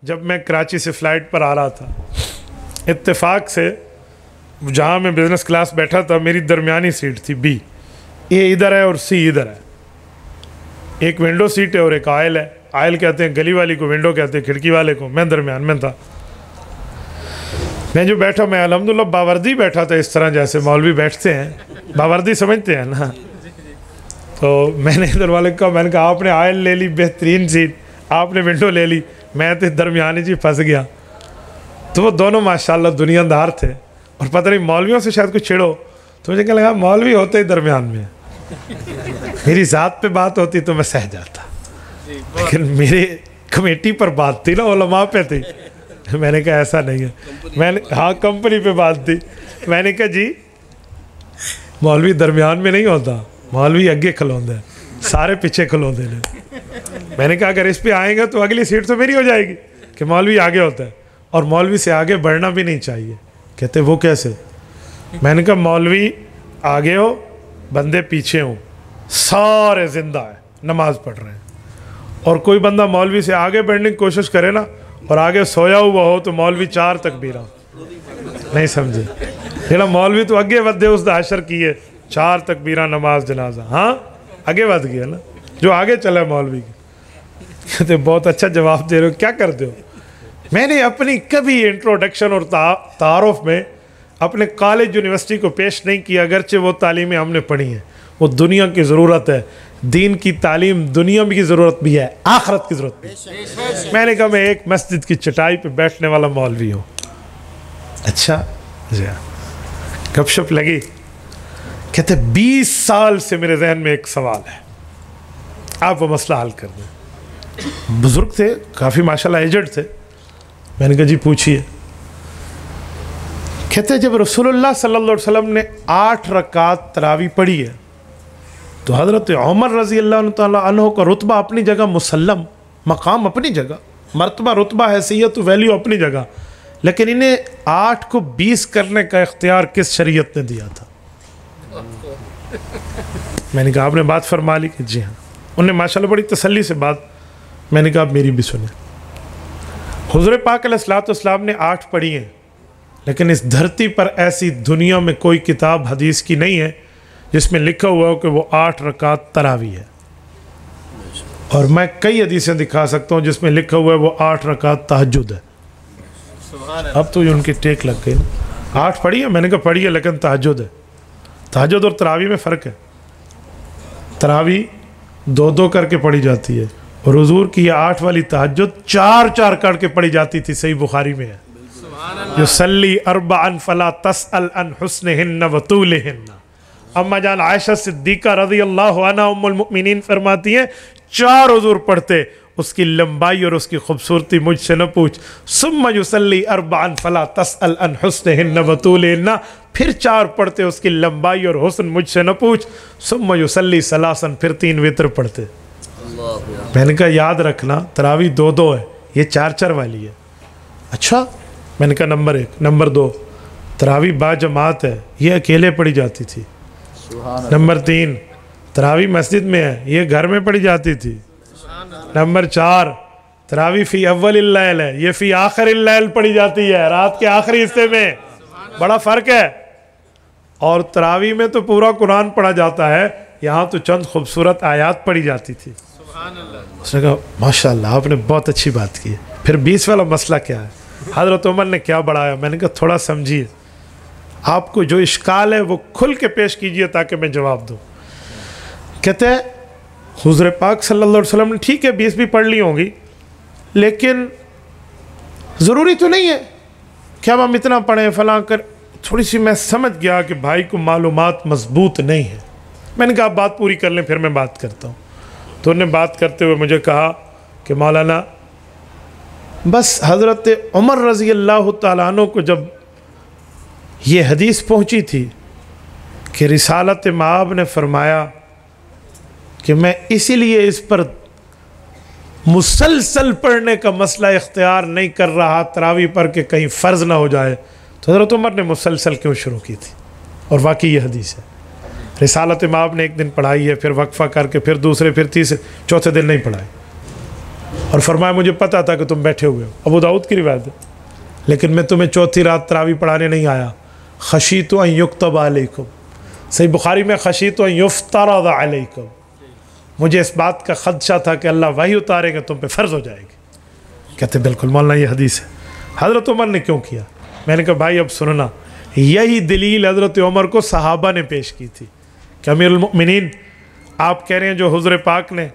جب میں کراچی سے فلائٹ پر آ رہا تھا، اتفاق سے جہاں میں بزنس کلاس بیٹھا تھا میری درمیانی سیٹ تھی بی، اے ادھر ہے اور سی ادھر ہے، ایک ونڈو سیٹ ہے اور ایک آئل ہے، آئل کہتے ہیں گلی والی کو، ونڈو کہتے ہیں کھڑکی والے کو، میں درمیان میں تھا۔ میں جو بیٹھا، میں الحمدللہ باوردی بیٹھا تھا، اس طرح جیسے مولوی بیٹھتے ہیں، باوردی سمجھتے ہیں نا۔ تو میں نے ادھر والے کو کہا، میں نے کہا آپ نے آئل لے لی، بہترین سیٹ، آپ نے ونڈو لے لی، میں تو درمیانی جی پھنس گیا۔ تو وہ دونوں ماشاءاللہ دنیا دار تھے، اور پتہ نہیں مولویوں سے شاید کچھ چھڑو تو مجھے کہا لگا مولوی ہوتے ہی درمیان میں، میری ذات پہ بات ہوتی تو میں سہ جاتا، لیکن میری کمیٹی پر بات تھی نا، علماء پہ تھی۔ میں نے کہا ایسا نہیں ہے، میں نے ہاں کمپنی پہ بات تھی، میں نے کہا جی مولوی درمیان میں نہیں ہوتا، مولوی اگے کھلوندے ہیں، سارے پیچھے کھلوندے ہیں۔ میں نے کہا اگر اس پہ آئیں گے تو اگلی سیٹ تو میری ہو جائے گی کہ مولوی آگے ہوتا ہے، اور مولوی سے آگے بڑھنا بھی نہیں چاہیے۔ کہتے وہ کیسے؟ میں نے کہا مولوی آگے ہو، بندے پیچھے ہوں، سارے زندہ ہیں، نماز پڑھ رہے ہیں، اور کوئی بندہ مولوی سے آگے بڑھنے کی کوشش کرے نا اور آگے سویا ہوا ہو تو مولوی 4 تکبیراں نہیں سمجھے، لیکن مولوی تو اگے ودے اس دا حشر کیے 4 تکبیراں نماز جنازہ، ہاں آگے ود گیا نا، جو آگے چلا مولوی کی۔ کہتے بہت اچھا جواب دے رہے ہو، کیا کرتے ہو؟ میں نے اپنی کبھی انٹروڈکشن اور تعارف میں اپنے کالج یونیورسٹی کو پیش نہیں کیا، اگرچہ وہ تعلیمیں ہم نے پڑھی ہیں، وہ دنیا کی ضرورت ہے، دین کی تعلیم دنیا کی ضرورت بھی ہے، آخرت کی ضرورت بھی ہے۔ میں نے کہا میں ایک مسجد کی چٹائی پہ بیٹھنے والا مولوی ہوں۔ اچھا جی ہاں، گپ شپ لگی۔ کہتے 20 سال سے میرے ذہن میں ایک سوال ہے، آپ وہ مسئلہ حل کر دیں۔ بزرگ تھے کافی، ماشاءاللہ ایجڈ تھے۔ میں نے کہا جی پوچھئے۔ کہتے جب رسول اللہ صلی اللہ علیہ وسلم نے 8 رکعت تراویح پڑھی ہے تو حضرت عمر رضی اللہ تعالیٰ عنہ کا رتبہ اپنی جگہ مسلم، مقام اپنی جگہ، مرتبہ رتبہ حیثیت ویلیو اپنی جگہ، لیکن انہیں 8 کو 20 کرنے کا اختیار کس شریعت نے دیا تھا؟ میں نے کہا آپ نے بات فرما لی کہ جی ہاں۔ انہوں نے ماشاءاللہ بڑی تسلی سے بات، میں نے کہا آپ میری بھی سنیں۔ حضور پاک علیہ الصلوۃ والسلام نے 8 پڑھی ہیں، لیکن اس دھرتی پر ایسی دنیا میں کوئی کتاب حدیث کی نہیں ہے جس میں لکھا ہوا ہو کہ وہ 8 رکعت تراویح ہے، اور میں کئی حدیثیں دکھا سکتا ہوں جس میں لکھا ہوا ہے وہ 8 رکعت تہجد ہے۔ اب تو یہ ان کی ٹیک لگ گئی، 8 پڑھی ہے، میں نے کہا پڑھی ہے لیکن تہجد ہے۔ تہجد اور تراویح میں فرق ہے، تراویح 2 کر کے پڑھی جاتی ہے، اور حضور کی یہ 8 والی تہجد 4 کر کے پڑھی جاتی تھی، صحیح بخاری میں ہے۔ یصلی 4 فلا تسأل عن حسنہن و طولہن۔ اما جان عائشہ صدیقہ رضی اللہ عنہ ام المؤمنین فرماتی ہیں 4 حضور پڑھتے، اس کی لمبائی اور اس کی خوبصورتی مجھ سے نہ پوچھ۔ ثم یصلی 4 فلا تسأل عن حسنہن و طولہن، پھر 4 پڑھتے، اس کی لمبائی اور حسن مجھ سے نہ پوچھ۔ ثم یصلی 3، پھر 3 وتر پڑھتے۔ میں نے کہا یاد رکھنا تراویح 2 ہے، یہ 4 والی ہے۔ اچھا، میں نے کہا نمبر 1۔ نمبر 2، تراویح با جماعت ہے، یہ اکیلے پڑھی جاتی تھی۔ نمبر 3، تراویح مسجد میں ہے، یہ گھر میں پڑھی جاتی تھی۔ نمبر 4، تراویح فی اول اللیل ہے، یہ فی آخر اللیل پڑھی جاتی ہے، رات کے آخری حصے میں، بڑا فرق ہے۔ اور تراویح میں تو پورا قرآن پڑھا جاتا ہے، یہاں تو چند خوبصورت آیات پڑھی جاتی تھی۔ اس نے کہا ماشاءاللہ آپ نے بہت اچھی بات کی ہے۔ پھر 20 والا مسئلہ کیا ہے؟ حضرت عمر نے کیا بڑھایا؟ میں نے کہا تھوڑا سمجھیے، آپ کو جو اشکال ہے وہ کھل کے پیش کیجئے تاکہ میں جواب دوں۔ کہتے ہیں حضور پاک صلی اللہ علیہ وسلم نے ٹھیک ہے 20 بھی پڑھ لی ہوں گی، لیکن ضروری تو نہیں ہے کہ ہم اتنا پڑھیں فلاں کر۔ تھوڑی سی میں سمجھ گیا کہ بھائی کو معلومات مضبوط نہیں ہے۔ میں نے کہا آپ بات پوری کر لیں پھر میں بات کرتا ہوں۔ تو انہوں نے بات کرتے ہوئے مجھے کہا کہ مولانا بس حضرت عمر رضی اللہ تعالیٰ عنہ کو جب یہ حدیث پہنچی تھی کہ رسالت مآب نے فرمایا کہ میں اسی لیے اس پر مسلسل پڑھنے کا مسئلہ اختیار نہیں کر رہا تراویح پر کہ کہیں فرض نہ ہو جائے، تو حضرت عمر نے مسلسل کیوں شروع کی تھی؟ اور واقعی یہ حدیث ہے۔ رسالت مآب نے ایک دن پڑھائی ہے، پھر وقفہ کر کے پھر دوسرے، پھر تیسرے، چوتھے دن نہیں پڑھائی۔ اور فرمایا مجھے پتا تھا کہ تم بیٹھے ہوئے ہو، ابو داؤد کی روایت ہے، لیکن میں تمہیں چوتھی رات تراویح پڑھانے نہیں آیا، خشیت ان یکتب علیکم، صحیح بخاری میں خشیت ان یفترض علیکم، مجھے اس بات کا خدشہ تھا کہ اللہ وحی اتارے گا تم پہ فرض ہو جائے گی۔ کہتے بالکل مولانا یہ حدیث ہے۔ حضرت عمر نے کیوں کیا؟ میں نے کہا بھائی اب سننا، یہی دلیل حضرت عمر کو صحابہ نے پیش کی تھی کہ امیر المؤمنین آپ کہہ رہے ہیں جو حضور پاک نے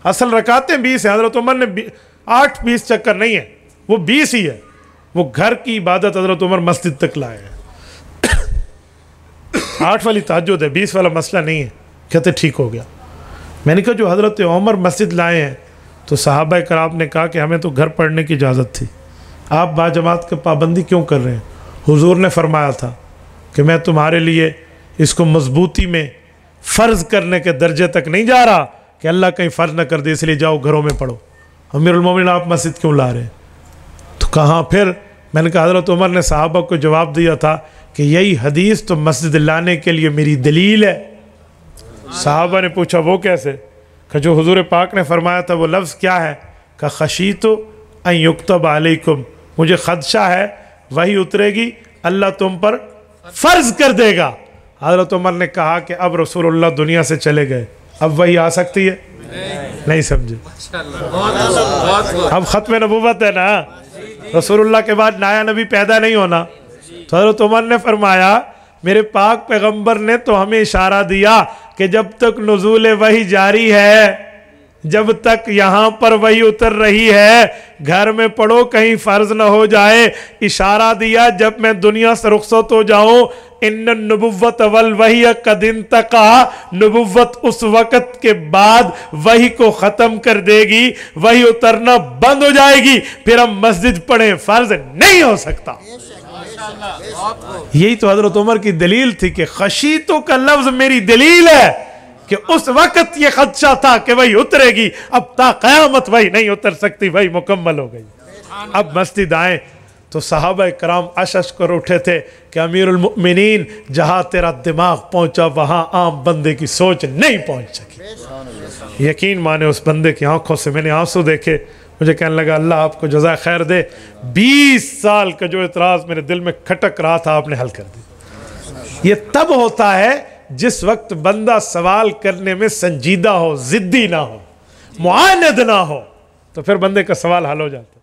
اصل رکعتیں 20 ہیں، حضرت عمر نے 8-20 چکر نہیں ہے، وہ 20 ہی ہے، وہ گھر کی عبادت حضرت عمر مسجد تک لائے ہیں۔ 8 والی تہجد ہے، 20 والا مسئلہ نہیں ہے۔ کہتے ٹھیک ہو گیا۔ میں نے کہا جو حضرت عمر مسجد لائے ہیں تو صحابہ کرام نے کہا کہ ہمیں تو گھر پڑھنے کی اجازت تھی، آپ باجماعت کی پابندی کیوں کر رہے ہیں؟ حضور نے فرمایا تھا کہ میں تمہارے لیے اس کو مضبوطی میں فرض کرنے کے درجے تک نہیں جا رہا کہ اللہ کہیں فرض نہ کر دے، اس لیے جاؤ گھروں میں پڑھو۔ امیر المومنین آپ مسجد کیوں لا رہے ہیں؟ تو کہاں پھر میں نے کہا حضرت عمر نے صحابہ کو جواب دیا تھا کہ یہی حدیث تو مسجد لانے کے لیے میری دلیل ہے۔ صحابہ نے پوچھا وہ کیسے؟ کہ جو حضور پاک نے فرمایا تھا وہ لفظ کیا ہے؟ کہ خشیت ان یکتب علیکم، مجھے خدشہ ہے وہی اترے گی، اللہ تم پر فرض کر دے گا۔ حضرت عمر نے کہا کہ اب رسول اللہ دنیا سے چلے گئے، اب وہی آ سکتی ہے؟ نہیں سمجھے؟ اب ختم نبوت ہے نا، رسول اللہ کے بعد نیا نبی پیدا نہیں ہونا۔ تو حضرت عمر نے فرمایا میرے پاک پیغمبر نے تو ہمیں اشارہ دیا کہ جب تک نزول وحی جاری ہے، جب تک یہاں پر وحی اتر رہی ہے، گھر میں پڑھو کہیں فرض نہ ہو جائے۔ اشارہ دیا جب میں دنیا سے رخصت ہو جاؤں، ان النبوت والوحی قد انتقا، نبوت اس وقت کے بعد وحی کو ختم کر دے گی، وحی اترنا بند ہو جائے گی، پھر ہم مسجد پڑھیں، فرض نہیں ہو سکتا۔ یہی تو حضرت عمر کی دلیل تھی کہ خشیتوں کا لفظ میری دلیل ہے کہ اس وقت یہ خدشہ تھا کہ وہی اترے گی، اب تا قیامت وہی نہیں اتر سکتی، وہی مکمل ہو گئی۔ اب مسجد آئیں تو صحابہ کرام اشش کر اٹھے تھے کہ امیر المؤمنین جہاں تیرا دماغ پہنچا وہاں عام بندے کی سوچ نہیں پہنچ سکی۔ یقین مانے اس بندے کی آنکھوں سے میں نے آنسو دیکھے، مجھے کہنے لگا اللہ آپ کو جزائے خیر دے، 20 سال کا جو اعتراض میرے دل میں کھٹک رہا تھا آپ نے حل کر دی۔ یہ تب ہوتا ہے جس وقت بندہ سوال کرنے میں سنجیدہ ہو، ضدی نہ ہو، معاند نہ ہو، تو پھر بندے کا سوال حل ہو جاتا ہے۔